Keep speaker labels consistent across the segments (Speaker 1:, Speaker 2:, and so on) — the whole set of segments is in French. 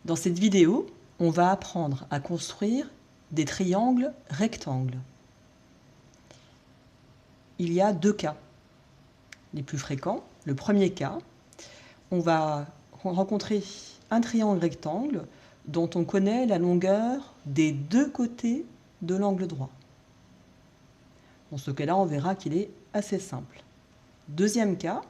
Speaker 1: Dans cette vidéo, on va apprendre à construire des triangles rectangles. Il y a deux cas les plus fréquents. Le premier cas, on va rencontrer un triangle rectangle dont on connaît la longueur des deux côtés de l'angle droit. Dans ce cas-là, on verra qu'il est assez simple. Deuxième cas,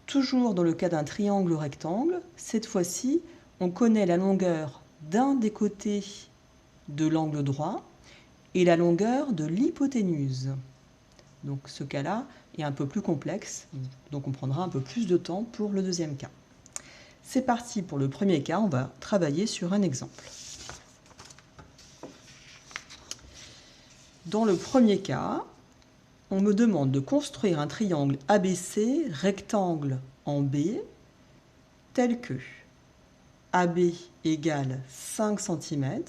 Speaker 1: toujours dans le cas d'un triangle rectangle, cette fois-ci, on connaît la longueur d'un des côtés de l'angle droit et la longueur de l'hypoténuse. Donc ce cas-là est un peu plus complexe, donc on prendra un peu plus de temps pour le deuxième cas. C'est parti pour le premier cas, on va travailler sur un exemple. Dans le premier cas, on me demande de construire un triangle ABC rectangle en B tel que AB égale 5 cm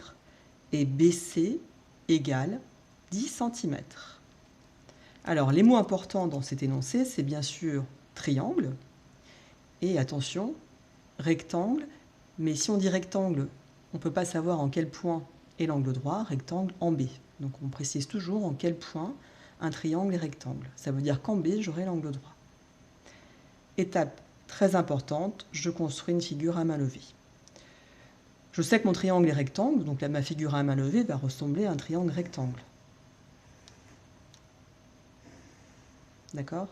Speaker 1: et BC égale 10 cm. Alors, les mots importants dans cet énoncé, c'est bien sûr triangle et, attention, rectangle. Mais si on dit rectangle, on ne peut pas savoir en quel point est l'angle droit, rectangle en B. Donc, on précise toujours en quel point un triangle est rectangle. Ça veut dire qu'en B, j'aurai l'angle droit. Étape très importante, je construis une figure à main levée. Je sais que mon triangle est rectangle, donc là, ma figure à main levée va ressembler à un triangle rectangle. D'accord?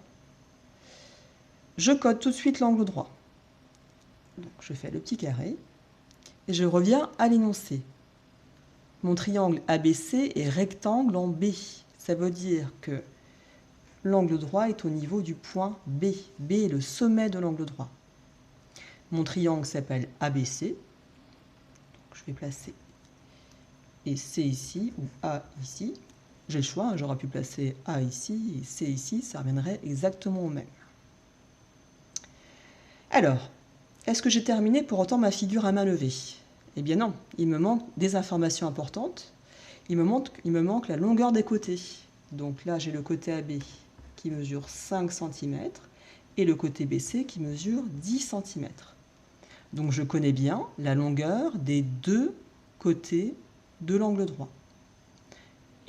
Speaker 1: Je code tout de suite l'angle droit. Donc, je fais le petit carré et je reviens à l'énoncé. Mon triangle ABC est rectangle en B. Ça veut dire que l'angle droit est au niveau du point B. B est le sommet de l'angle droit. Mon triangle s'appelle ABC. Donc, je vais placer et C ici ou A ici. J'ai le choix, j'aurais pu placer A ici et C ici, ça reviendrait exactement au même. Alors, est-ce que j'ai terminé pour autant ma figure à main levée? Eh bien non, il me manque des informations importantes. Il me manque la longueur des côtés. Donc là, j'ai le côté AB qui mesure 5 cm et le côté BC qui mesure 10 cm. Donc je connais bien la longueur des deux côtés de l'angle droit.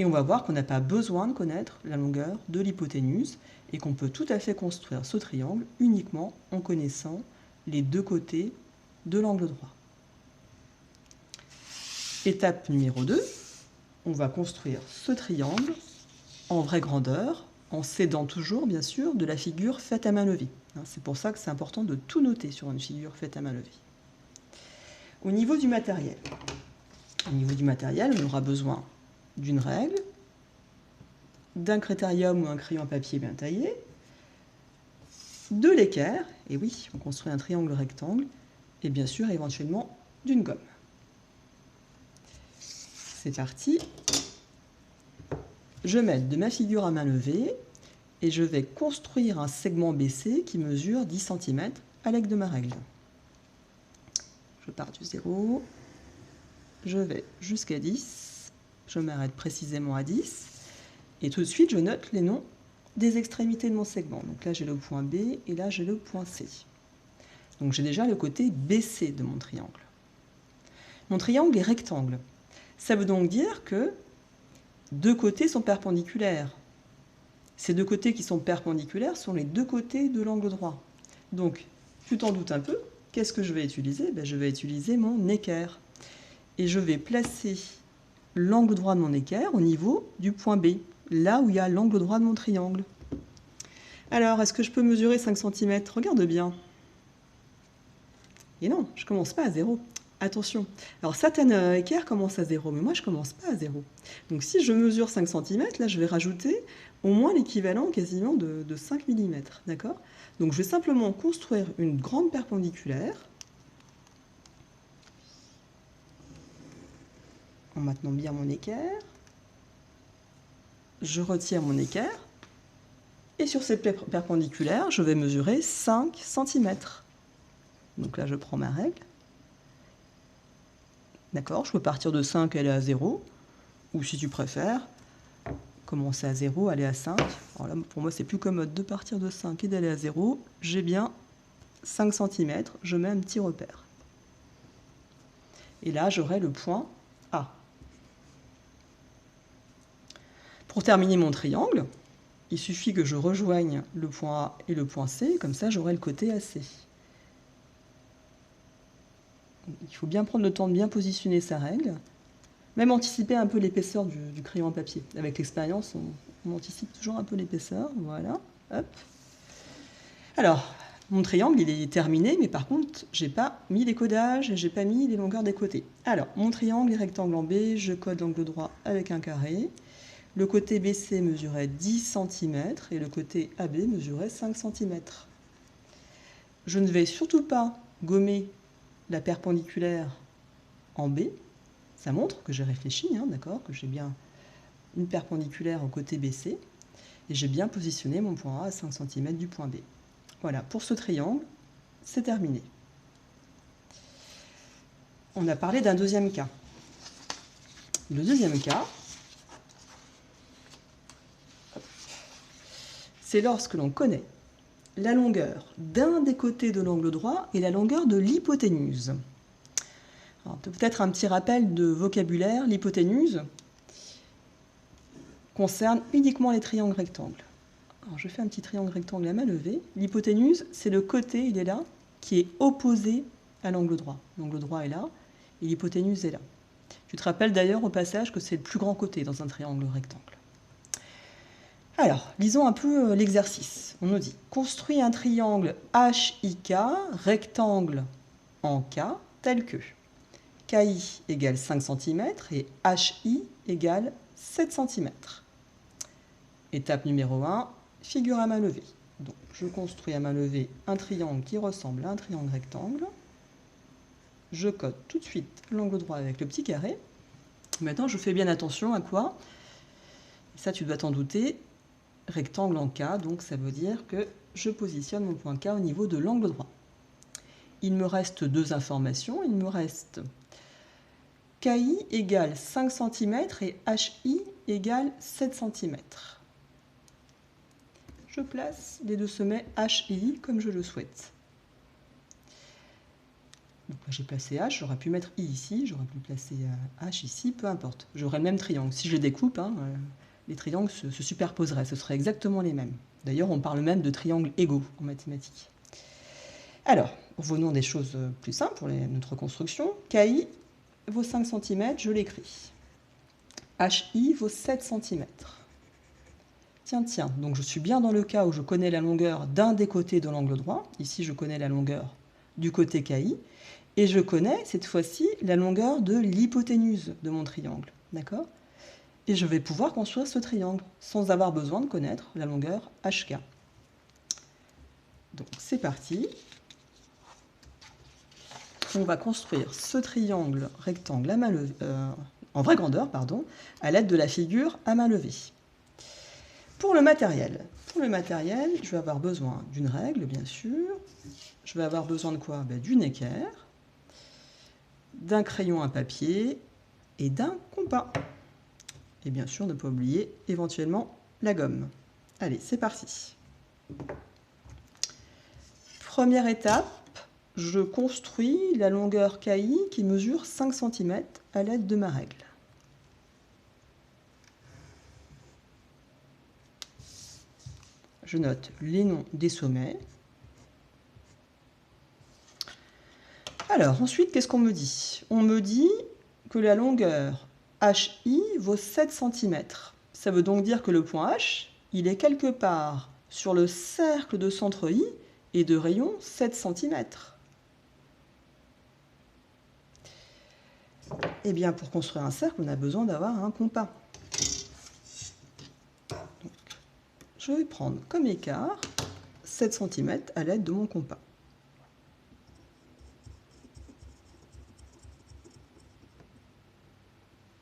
Speaker 1: Et on va voir qu'on n'a pas besoin de connaître la longueur de l'hypoténuse et qu'on peut tout à fait construire ce triangle uniquement en connaissant les deux côtés de l'angle droit. Étape numéro 2, on va construire ce triangle en vraie grandeur, en s'aidant toujours, bien sûr, de la figure faite à main levée. C'est pour ça que c'est important de tout noter sur une figure faite à main levée. Au niveau du matériel, on aura besoin d'une règle, d'un critérium ou un crayon à papier bien taillé, de l'équerre, et oui, on construit un triangle rectangle, et bien sûr, éventuellement, d'une gomme. C'est parti. Je mets de ma figure à main levée, et je vais construire un segment BC qui mesure 10 cm à l'aide de ma règle. Je pars du 0, je vais jusqu'à 10, je m'arrête précisément à 10, et tout de suite, je note les noms des extrémités de mon segment. Donc là, j'ai le point B et là, j'ai le point C. Donc j'ai déjà le côté BC de mon triangle. Mon triangle est rectangle. Ça veut donc dire que deux côtés sont perpendiculaires. Ces deux côtés qui sont perpendiculaires sont les deux côtés de l'angle droit. Donc, tu t'en doutes un peu, qu'est-ce que je vais utiliser? Je vais utiliser mon équerre. Et je vais placer l'angle droit de mon équerre au niveau du point B, là où il y a l'angle droit de mon triangle. Alors, est-ce que je peux mesurer 5 cm? Regarde bien. Et non, je ne commence pas à 0. Attention. Alors, certains équerres commencent à 0, mais moi, je ne commence pas à 0. Donc, si je mesure 5 cm, là, je vais rajouter au moins l'équivalent quasiment de 5 mm. D'accord? Donc, je vais simplement construire une grande perpendiculaire en maintenant bien mon équerre. Je retire mon équerre. Et sur cette perpendiculaire, je vais mesurer 5 cm. Donc là, je prends ma règle. D'accord, je peux partir de 5 et aller à 0. Ou si tu préfères, commencer à 0, aller à 5. Alors là, pour moi, c'est plus commode de partir de 5 et d'aller à 0. J'ai bien 5 cm, je mets un petit repère. Et là, j'aurai le point A. Pour terminer mon triangle, il suffit que je rejoigne le point A et le point C, comme ça j'aurai le côté AC. Il faut bien prendre le temps de bien positionner sa règle, même anticiper un peu l'épaisseur du crayon à papier. Avec l'expérience, on anticipe toujours un peu l'épaisseur, voilà, hop. Alors, mon triangle, il est terminé, mais par contre, j'ai pas mis les codages, j'ai pas mis les longueurs des côtés. Alors, mon triangle est rectangle en B, je code l'angle droit avec un carré. Le côté BC mesurait 10 cm et le côté AB mesurait 5 cm. Je ne vais surtout pas gommer la perpendiculaire en B. Ça montre que j'ai réfléchi, hein, d'accord, que j'ai bien une perpendiculaire au côté BC. Et j'ai bien positionné mon point A à 5 cm du point B. Voilà, pour ce triangle, c'est terminé. On a parlé d'un deuxième cas. Le deuxième cas, c'est lorsque l'on connaît la longueur d'un des côtés de l'angle droit et la longueur de l'hypoténuse. Peut-être un petit rappel de vocabulaire, l'hypoténuse concerne uniquement les triangles rectangles. Alors, je fais un petit triangle rectangle à main levée. L'hypoténuse, c'est le côté, il est là, qui est opposé à l'angle droit. L'angle droit est là, et l'hypoténuse est là. Tu te rappelles d'ailleurs au passage que c'est le plus grand côté dans un triangle rectangle. Alors, lisons un peu l'exercice. On nous dit, construis un triangle HIK, rectangle en K, tel que KI égale 5 cm et HI égale 7 cm. Étape numéro 1, figure à main levée. Donc, je construis à main levée un triangle qui ressemble à un triangle rectangle. Je code tout de suite l'angle droit avec le petit carré. Maintenant, je fais bien attention à quoi? Ça, tu dois t'en douter. Rectangle en K, donc ça veut dire que je positionne mon point K au niveau de l'angle droit. Il me reste deux informations. Il me reste KI égale 5 cm et HI égale 7 cm. Je place les deux sommets H et I comme je le souhaite. Donc là j'ai placé H, j'aurais pu mettre I ici, j'aurais pu placer H ici, peu importe. J'aurais le même triangle. Si je les découpe, les triangles se superposeraient, ce seraient exactement les mêmes. D'ailleurs, on parle même de triangles égaux en mathématiques. Alors, revenons des choses plus simples pour notre construction. KI vaut 5 cm, je l'écris. HI vaut 7 cm. Tiens, donc je suis bien dans le cas où je connais la longueur d'un des côtés de l'angle droit. Ici, je connais la longueur du côté KI. Et je connais, cette fois-ci, la longueur de l'hypoténuse de mon triangle. D'accord ? Et je vais pouvoir construire ce triangle sans avoir besoin de connaître la longueur HK. Donc, c'est parti. On va construire ce triangle rectangle à main levée, en vraie grandeur, à l'aide de la figure à main levée. Pour le matériel, je vais avoir besoin d'une règle, bien sûr. Je vais avoir besoin de quoi? D'une équerre, d'un crayon à papier et d'un compas. Et bien sûr, ne pas oublier éventuellement la gomme. Allez, c'est parti. Première étape, je construis la longueur KI qui mesure 5 cm à l'aide de ma règle. Je note les noms des sommets. Alors, ensuite, qu'est-ce qu'on me dit? On me dit que la longueur HI vaut 7 cm. Ça veut donc dire que le point H, il est quelque part sur le cercle de centre I et de rayon 7 cm. Eh bien, pour construire un cercle, on a besoin d'avoir un compas. Donc, je vais prendre comme écart 7 cm à l'aide de mon compas.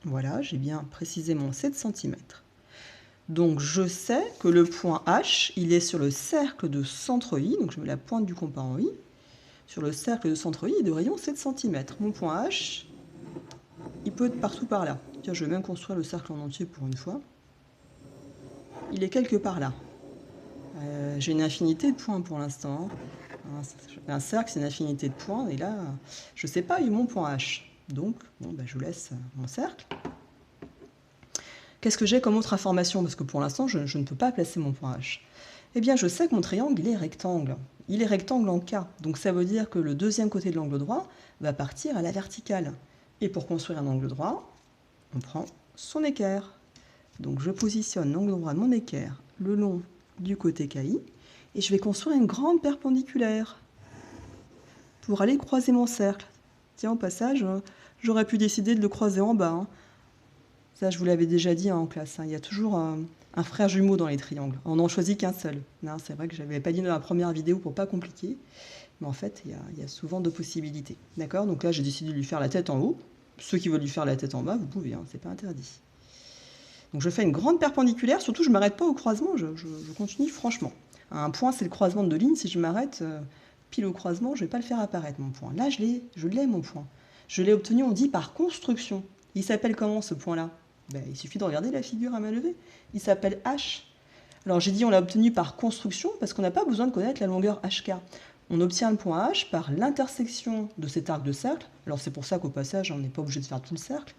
Speaker 1: Voilà, j'ai bien précisément 7 cm. Donc je sais que le point H, il est sur le cercle de centre I, donc je mets la pointe du compas en I, sur le cercle de centre I de rayon 7 cm. Mon point H, il peut être partout par là. Tiens, je vais même construire le cercle en entier pour une fois. Il est quelque part là. J'ai une infinité de points pour l'instant. Un cercle, c'est une infinité de points, et là, je ne sais pas où est mon point H. Donc, bon, ben, je laisse mon cercle. Qu'est-ce que j'ai comme autre information? Parce que pour l'instant, je ne peux pas placer mon point H. Eh bien, je sais que mon triangle, il est rectangle. Il est rectangle en K. Donc ça veut dire que le deuxième côté de l'angle droit va partir à la verticale. Et pour construire un angle droit, on prend son équerre. Donc je positionne l'angle droit de mon équerre le long du côté KI. Et je vais construire une grande perpendiculaire pour aller croiser mon cercle. Tiens, au passage, j'aurais pu décider de le croiser en bas. Hein. Ça, je vous l'avais déjà dit en classe. Hein. Il y a toujours un frère jumeau dans les triangles. On n'en choisit qu'un seul. C'est vrai que je n'avais pas dit dans la première vidéo pour pas compliquer. Mais en fait, il y a souvent deux possibilités. D'accord? Donc là, j'ai décidé de lui faire la tête en haut. Ceux qui veulent lui faire la tête en bas, vous pouvez. Hein, c'est pas interdit. Donc je fais une grande perpendiculaire. Surtout, je ne m'arrête pas au croisement. Je continue franchement. Un point, c'est le croisement de deux lignes. Si je m'arrête pile au croisement, je ne vais pas le faire apparaître, mon point. Là, je l'ai, mon point. Je l'ai obtenu, on dit, par construction. Il s'appelle comment, ce point-là? Ben, il suffit de regarder la figure à main levée. Il s'appelle H. Alors j'ai dit on l'a obtenu par construction parce qu'on n'a pas besoin de connaître la longueur HK. On obtient le point H par l'intersection de cet arc de cercle. Alors c'est pour ça qu'au passage, on n'est pas obligé de faire tout le cercle.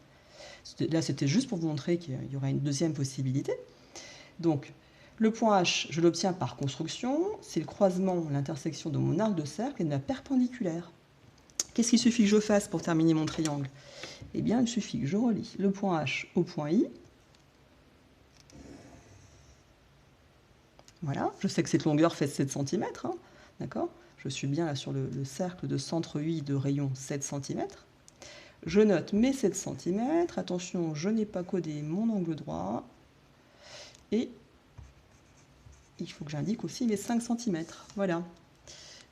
Speaker 1: Là, c'était juste pour vous montrer qu'il y aurait une deuxième possibilité. Donc, le point H, je l'obtiens par construction. C'est le croisement, l'intersection de mon arc de cercle et de ma perpendiculaire. Qu'est-ce qu'il suffit que je fasse pour terminer mon triangle? Eh bien, il suffit que je relie le point H au point I. Voilà, je sais que cette longueur fait 7 cm, hein, d'accord? Je suis bien là sur le cercle de centre UI de rayon 7 cm. Je note mes 7 cm. Attention, je n'ai pas codé mon angle droit. Et il faut que j'indique aussi mes 5 cm. Voilà.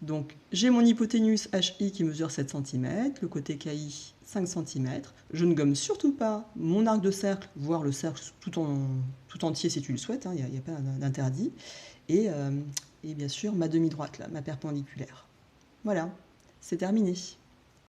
Speaker 1: Donc, j'ai mon hypoténuse HI qui mesure 7 cm, le côté KI 5 cm. Je ne gomme surtout pas mon arc de cercle, voire le cercle tout entier si tu le souhaites, il n'y a pas d'interdit. Et bien sûr, ma demi-droite, là, ma perpendiculaire. Voilà, c'est terminé.